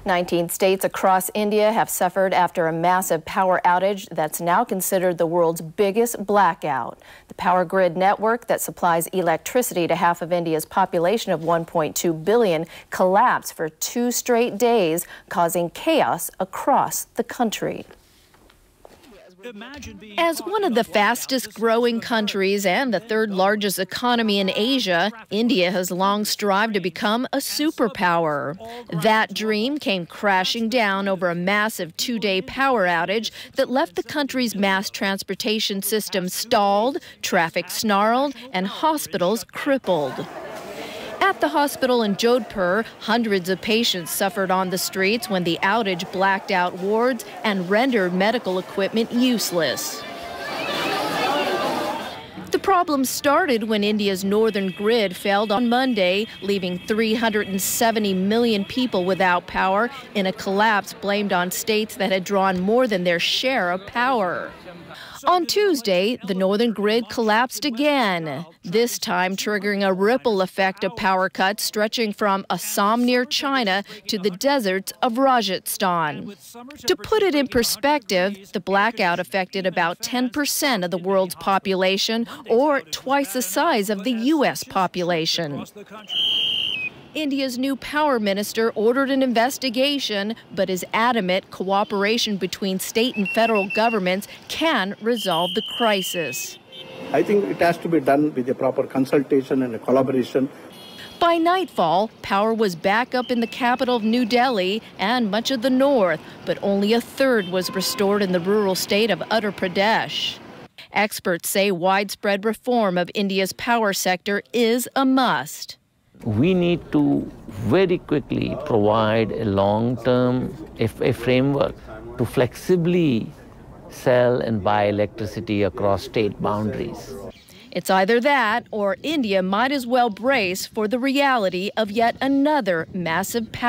19 states across India have suffered after a massive power outage that's now considered the world's biggest blackout. The power grid network that supplies electricity to half of India's population of 1.2 billion collapsed for 2 straight days, causing chaos across the country. As one of the fastest growing countries and the third largest economy in Asia, India has long strived to become a superpower. That dream came crashing down over a massive 2-day power outage that left the country's mass transportation system stalled, traffic snarled, and hospitals crippled. At the hospital in Jodhpur, hundreds of patients suffered on the streets when the outage blacked out wards and rendered medical equipment useless. The problem started when India's northern grid failed on Monday, leaving 370 million people without power in a collapse blamed on states that had drawn more than their share of power. On Tuesday, the northern grid collapsed again, this time triggering a ripple effect of power cuts stretching from Assam near China to the deserts of Rajasthan. To put it in perspective, the blackout affected about 10% of the world's population, or twice the size of the U.S. population. India's new power minister ordered an investigation, but is adamant cooperation between state and federal governments can resolve the crisis. I think it has to be done with a proper consultation and a collaboration. By nightfall, power was back up in the capital of New Delhi and much of the north, but only a third was restored in the rural state of Uttar Pradesh. Experts say widespread reform of India's power sector is a must. We need to very quickly provide a long-term framework to flexibly sell and buy electricity across state boundaries. It's either that or India might as well brace for the reality of yet another massive power